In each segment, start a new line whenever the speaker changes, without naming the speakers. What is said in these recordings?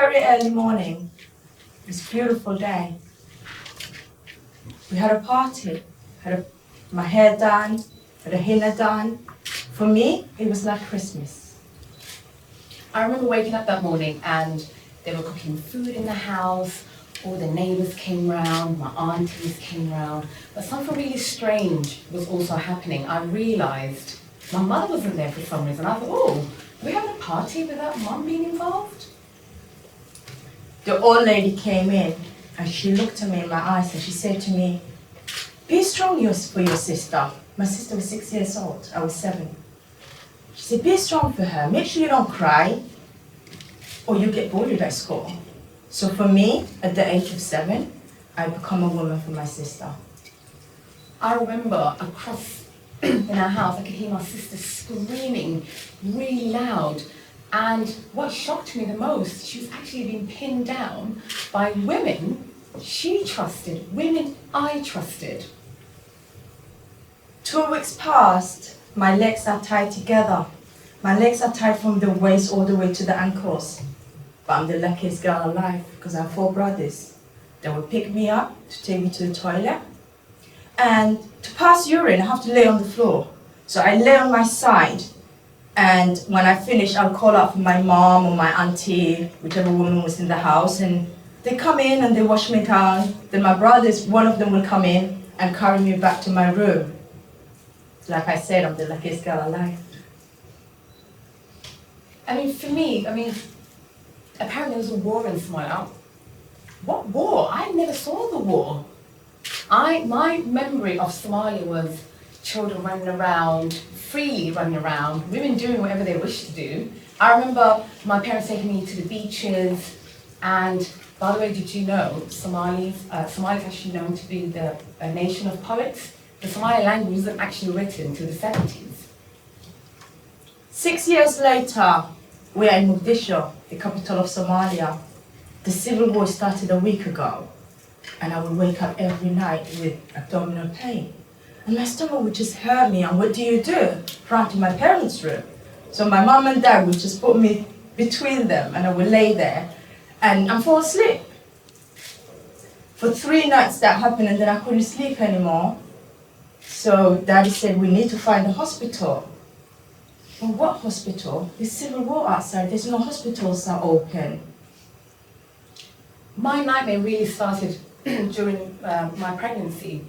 very early morning. It was a beautiful day. We had a party, my hair done, had a henna done. For me, it was like Christmas.
I remember waking up that morning and they were cooking food in the house, all the neighbours came round, my aunties came round, but something really strange was also happening. I realised my mother wasn't there for some reason. I thought, oh, we're having a party without mum being involved?
The old lady came in and she looked at me in my eyes and she said to me, be strong for your sister. My sister was 6 years old, I was 7. She said, be strong for her, make sure you don't cry or you get bullied at school. So for me, at the age of 7, I become a woman for my sister.
I remember across in our house, I could hear my sister screaming really loud. And what shocked me the most, she was actually being pinned down by women she trusted, women I trusted.
2 weeks passed, my legs are tied together. My legs are tied from the waist all the way to the ankles. But I'm the luckiest girl alive because I have 4 brothers. They would pick me up to take me to the toilet. And to pass urine, I have to lay on the floor. So I lay on my side. And when I finish, I'll call out for my mom or my auntie, whichever woman was in the house. And they come in and they wash me down. Then my brothers, one of them will come in and carry me back to my room. Like I said, I'm the luckiest girl alive.
I mean, for me, apparently there was a war in Somalia. What war? I never saw the war. My memory of Somalia was children running around, freely running around, women doing whatever they wished to do. I remember my parents taking me to the beaches, and by the way, did you know Somalia is actually known to be a nation of poets? The Somali language wasn't actually written until the 70s.
6 years later, we are in Mogadishu, the capital of Somalia. The civil war started a week ago, and I would wake up every night with abdominal pain. And my stomach would just hurt me, and what do? Run to my parents' room. So my mom and dad would just put me between them, and I would lay there, and I'd fall asleep. For 3 nights that happened, and then I couldn't sleep anymore. So Daddy said, we need to find a hospital. Well, what hospital? There's civil war outside, there's no hospitals that are open.
My nightmare really started during my pregnancy.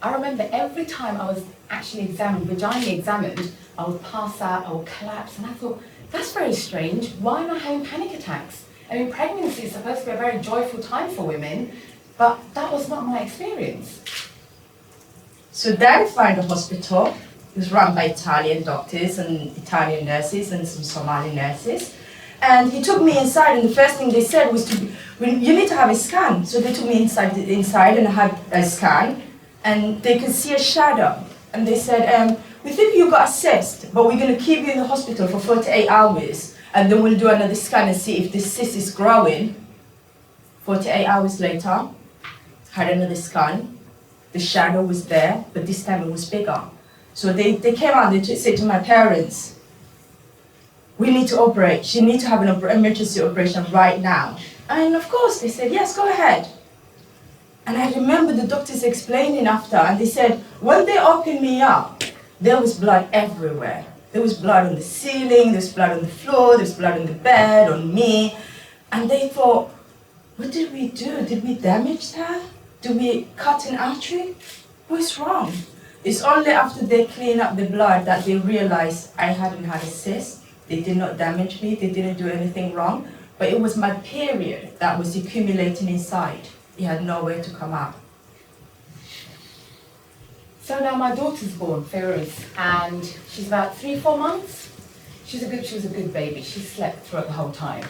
I remember every time I was actually vaginally examined, I would pass out, I would collapse, and I thought, that's very strange. Why am I having panic attacks? I mean, pregnancy is supposed to be a very joyful time for women, but that was not my experience.
So Daddy found a hospital. It was run by Italian doctors and Italian nurses and some Somali nurses. And he took me inside, and the first thing they said was, you need to have a scan. So they took me inside and I had a scan, and they could see a shadow. And they said, we think you got a cyst, but we're going to keep you in the hospital for 48 hours, and then we'll do another scan and see if this cyst is growing. 48 hours later, had another scan. The shadow was there, but this time it was bigger. So they came out and they said to my parents, we need to operate. She needs to have an emergency operation right now. And of course, they said, yes, go ahead. And I remember the doctors explaining after, and they said, when they opened me up, there was blood everywhere. There was blood on the ceiling, there was blood on the floor, there was blood on the bed, on me. And they thought, what did we do? Did we damage her? Did we cut an artery? What's wrong? It's only after they clean up the blood that they realized I hadn't had a cyst. They did not damage me, they didn't do anything wrong, but it was my period that was accumulating inside. It had nowhere to come out.
So now my daughter's born, Feroz, and she's about 3-4 months. She was a good baby. She slept throughout the whole time.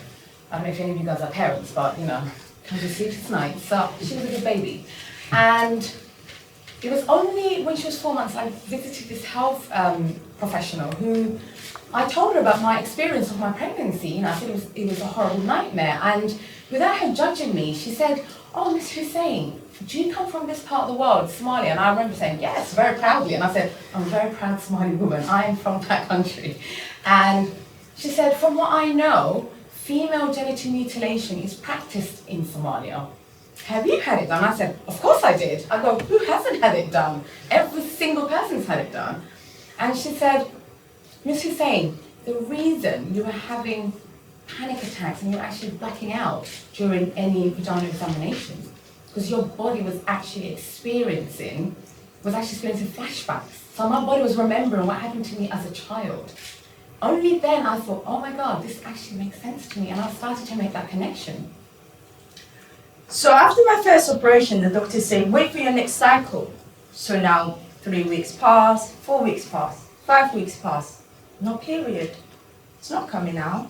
I don't know if any of you guys are parents, but come to sleep tonight. So she was a good baby. And it was only when she was 4 months I visited this health professional who I told her about my experience of my pregnancy. I said it was a horrible nightmare. And without her judging me, she said, oh, Miss Hussein, do you come from this part of the world, Somalia? And I remember saying, yes, very proudly. And I said, I'm a very proud Somali woman. I am from that country. And she said, from what I know, female genital mutilation is practiced in Somalia. Have you had it done? I said, of course I did. I go, who hasn't had it done? Every single person's had it done. And she said, Ms. Hussein, the reason you were having panic attacks and you were actually blacking out during any vaginal examination, because your body was actually experiencing flashbacks. So my body was remembering what happened to me as a child. Only then I thought, oh my God, this actually makes sense to me, and I started to make that connection.
So after my first operation, the doctor said, wait for your next cycle. So now 3 weeks pass, 4 weeks pass, 5 weeks pass, no period. It's not coming out.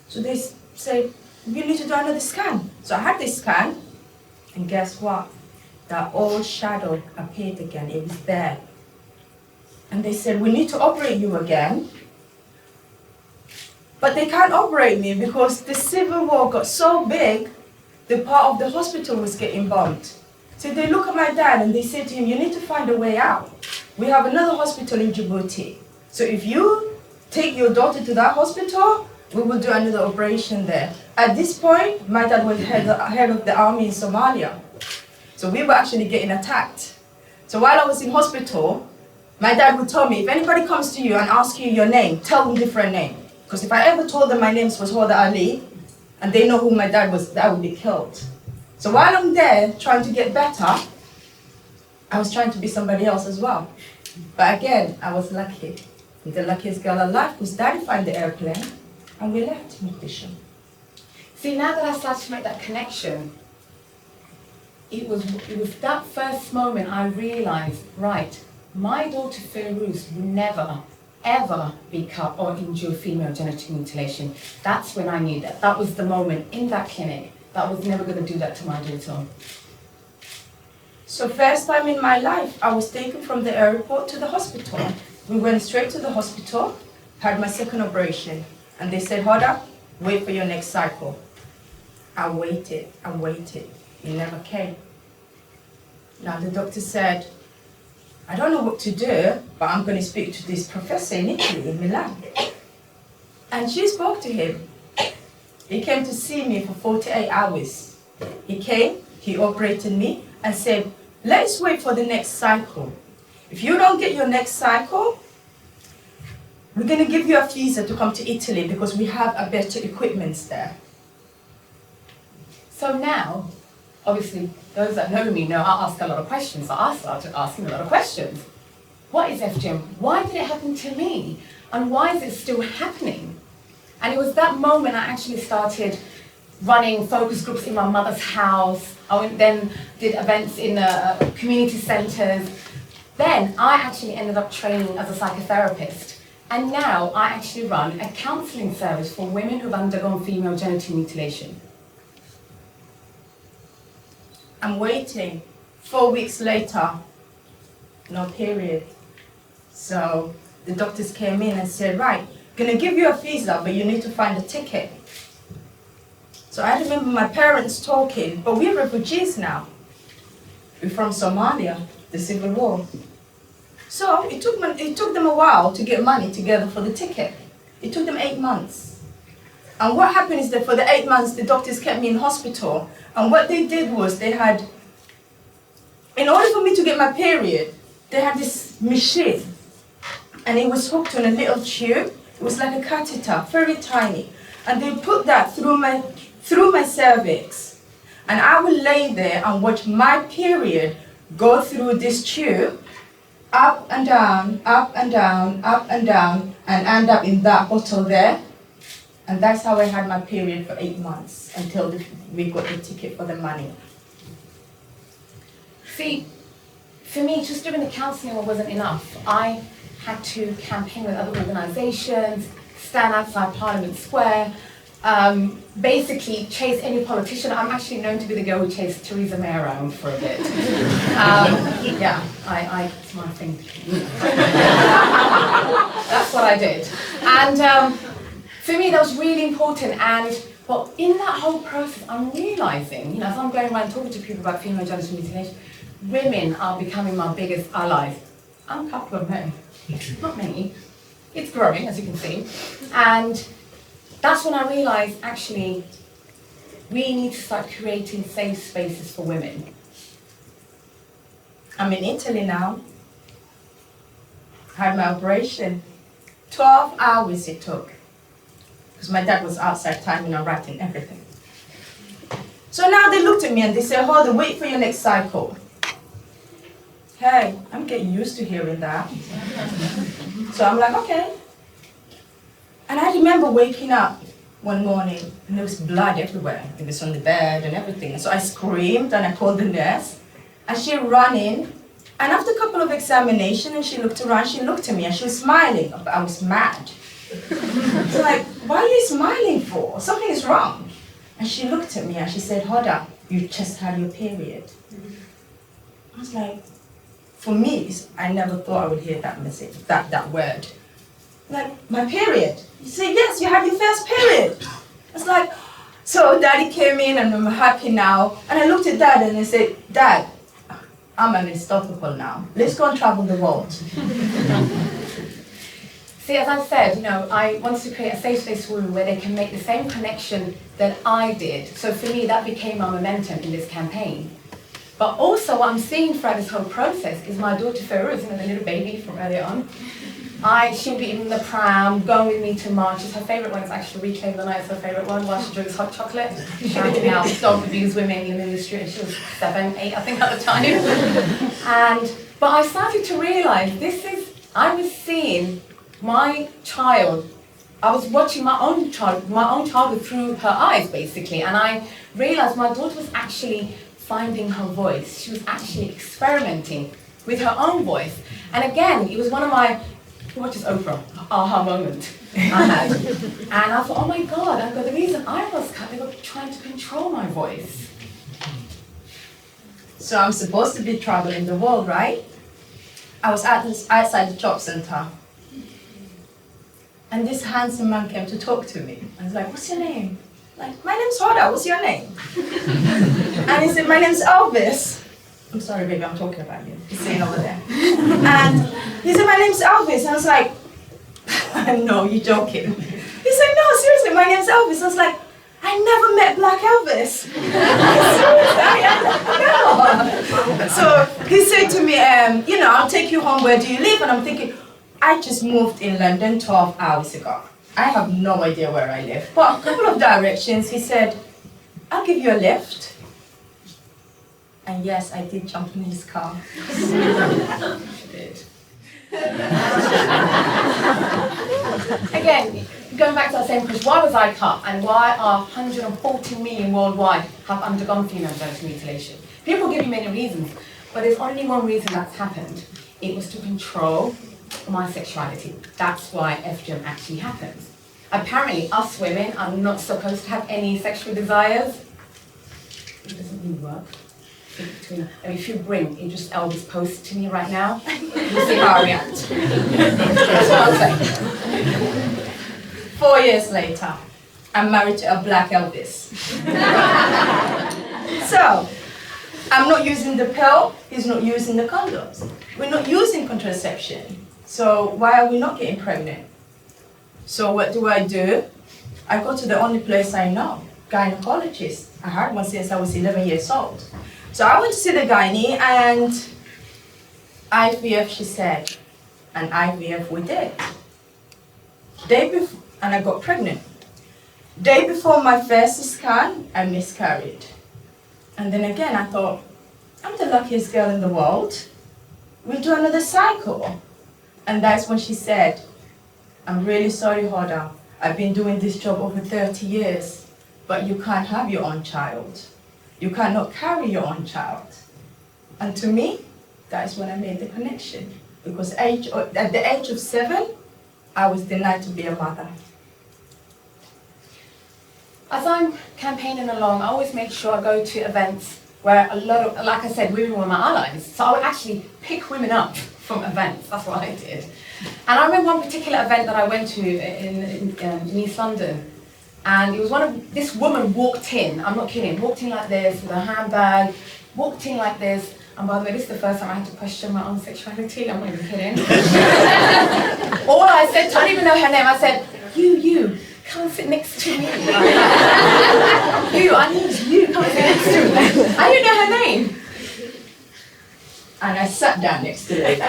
So they say, you need to do another scan. So I had this scan, and guess what? That old shadow appeared again, it was there. And they said, we need to operate you again. But they can't operate me because the civil war got so big, the part of the hospital was getting bombed. So they look at my dad and they say to him, you need to find a way out. We have another hospital in Djibouti. So if you take your daughter to that hospital, we will do another operation there. At this point, my dad was head of the army in Somalia. So we were actually getting attacked. So while I was in hospital, my dad would tell me, if anybody comes to you and asks you your name, tell them different name. Because if I ever told them my name was Hoda Ali, and they know who my dad was, I would be killed. So while I'm there trying to get better, I was trying to be somebody else as well. But again, I was lucky. The luckiest girl alive, because Daddy found the airplane, and we left Mogadishu.
See, now that I started to make that connection, it was that first moment I realized, right, my daughter Ferouz will never, ever be cut or endure female genital mutilation. That's when I knew that. That was the moment in that clinic that I was never going to do that to my daughter.
So first time in my life, I was taken from the airport to the hospital. We went straight to the hospital, had my second operation, and they said, Hoda, wait for your next cycle. I waited, it never came. Now the doctor said, I don't know what to do, but I'm going to speak to this professor in Italy, in Milan. And she spoke to him. He came to see me for 48 hours. He came, he operated me, and said, let's wait for the next cycle. If you don't get your next cycle, we're going to give you a visa to come to Italy because we have a better equipment there.
So now, obviously, those that know me know I ask a lot of questions, so I started asking a lot of questions. What is FGM? Why did it happen to me? And why is it still happening? And it was that moment I actually started running focus groups in my mother's house. I then did events in community centres. Then I actually ended up training as a psychotherapist. And now I actually run a counselling service for women who've undergone female genital mutilation.
I'm waiting. 4 weeks later, no period. So the doctors came in and said, right, gonna give you a visa, but you need to find a ticket. So I remember my parents talking, but we're refugees now. We're from Somalia, the civil war. So it took them a while to get money together for the ticket. It took them 8 months. And what happened is that for the 8 months, the doctors kept me in hospital. And what they did was in order for me to get my period, they had this machine. And it was hooked on a little tube. It was like a catheter, very tiny. And they put that through my cervix. And I would lay there and watch my period go through this tube, up and down, up and down, up and down, and end up in that bottle there. And that's how I had my period for 8 months, until we got the ticket for the money.
See, for me, just doing the counselling wasn't enough. I had to campaign with other organisations, stand outside Parliament Square, basically chase any politician. I'm actually known to be the girl who chased Theresa May around for a bit. Yeah, it's my thing. That's what I did. And for me, that was really important. But in that whole process, I'm realising, as I'm going around talking to people about female genital mutilation, women are becoming my biggest allies. I'm a couple of men, not many. It's growing, as you can see. And that's when I realized, actually, we need to start creating safe spaces for women.
I'm in Italy now. Had my operation. 12 hours it took. Because my dad was outside timing and writing everything. So now they looked at me and they said, Hoda, wait for your next cycle. Hey, I'm getting used to hearing that. So I'm like, okay. And I remember waking up one morning and there was blood everywhere. It was on the bed and everything. So I screamed and I called the nurse. And she ran in. And after a couple of examinations and she looked around, she looked at me and she was smiling. But I was mad. So like, why are you smiling for? Something is wrong. And she looked at me and she said, Hoda, you just had your period. I was like, for me, I never thought I would hear that message, that word. Like, my period? You say, yes, you had your first period. It's like, so daddy came in and I'm happy now. And I looked at dad and I said, Dad, I'm unstoppable now. Let's go and travel the world.
See, as I said, I wanted to create a safe space for women where they can make the same connection that I did. So for me, that became my momentum in this campaign. But also what I'm seeing throughout this whole process is my daughter Feroz, the little baby from earlier on. She'll be in the pram, going with me to marches. Her favourite one is actually Reclaim the Night, is her favourite one, while she drinks hot chocolate. Shouting out, don't abuse women in the industry, and she was 7, 8, I think at the time. But I started to realise, I was seeing my child, I was watching my own childhood through her eyes, basically, and I realised my daughter was actually finding her voice. She was actually experimenting with her own voice. And again, it was one of my, who watches Oprah, aha moment I had. And I thought, oh my God, the reason I was cut, they were trying to control my voice.
So I'm supposed to be traveling the world, right? I was outside the job center. And this handsome man came to talk to me. I was like, what's your name? Like, my name's Hoda, what's your name? And he said, my name's Elvis. I'm sorry, baby, I'm talking about you. He's sitting over there. And he said, my name's Elvis. And I was like, no, you're joking. He said, no, seriously, my name's Elvis. I was like, I never met Black Elvis. No. So he said to me, I'll take you home, where do you live? And I'm thinking, I just moved in London 12 hours ago. I have no idea where I live. But a couple of directions, he said, I'll give you a lift. And yes, I did jump in his car.
She did. Again, going back to that same question, why was I cut? And why are 140 million worldwide have undergone female genital mutilation? People give you many reasons, but there's only one reason that's happened. It was to control my sexuality. That's why FGM actually happens. Apparently, us women are not supposed to have any sexual desires. It doesn't really work. If you bring just Elvis post to me right now, you'll see how I react. That's what I'm saying.
4 years later, I'm married to a Black Elvis. So, I'm not using the pill, he's not using the condoms. We're not using contraception. So why are we not getting pregnant? So what do? I go to the only place I know, gynecologist. I had one since I was 11 years old. So I went to see the gynae and IVF, she said, and IVF we did. And I got pregnant. Day before my first scan, I miscarried. And then again, I thought, I'm the luckiest girl in the world. We'll do another cycle. And that's when she said, I'm really sorry, Hoda. I've been doing this job over 30 years, but you can't have your own child. You cannot carry your own child. And to me, that's when I made the connection. Because at the age of 7, I was denied to be a mother.
As I'm campaigning along, I always make sure I go to events where a lot of, like I said, women were my allies. So I would actually pick women up from events. That's what I did. And I remember one particular event that I went to in East London. And it was this woman walked in, I'm not kidding, walked in like this with a handbag, walked in like this. And by the way, this is the first time I had to question my own sexuality. I'm not even kidding. All I said, I don't even know her name, I said, you, come and sit next to me. I need you, come and sit next to me. I didn't know her name.
And I sat down next to Leyla.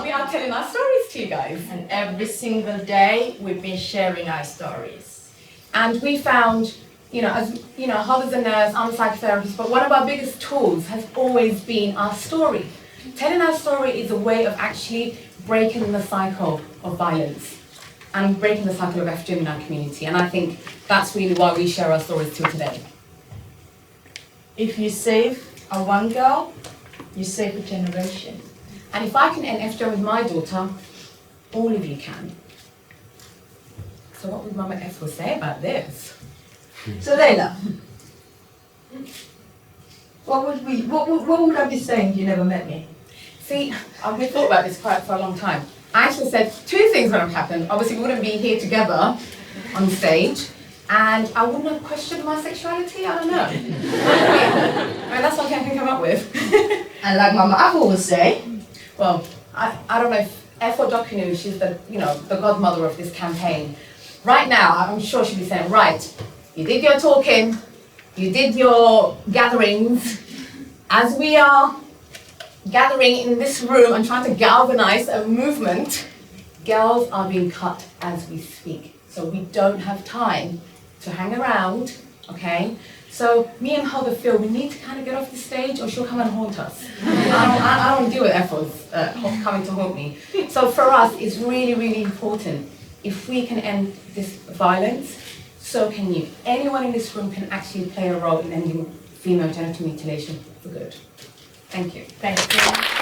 We are telling our stories to you guys.
And every single day, we've been sharing our stories.
And we found, as you know, Hoda's a nurse, I'm a psychotherapist, but one of our biggest tools has always been our story. Telling our story is a way of actually breaking the cycle of violence and breaking the cycle of FGM in our community. And I think that's really why we share our stories till today.
If you save a one girl, you save a generation.
And if I can end FGM with my daughter, all of you can. So what would Mama F say about this?
So Leyla, what would I be saying if you never met me?
See, we thought about this quite for a long time. I actually said two things would have happened. Obviously, we wouldn't be here together on stage, and I wouldn't have questioned my sexuality. I don't know. I mean, that's what I can come up with.
And like Mama Apple would say,
well, I don't know if Efo Dokunu, she's the godmother of this campaign. Right now, I'm sure she'll be saying, right, you did your talking, you did your gatherings. As we are gathering in this room and trying to galvanize a movement, girls are being cut as we speak. So we don't have time to hang around, okay? So me and Hoda feel we need to kind of get off the stage or she'll come and haunt us. I don't deal with efforts coming to haunt me. So for us, it's really, really important. If we can end this violence, so can you. Anyone in this room can actually play a role in ending female genital mutilation for good. Thank you.
thank you.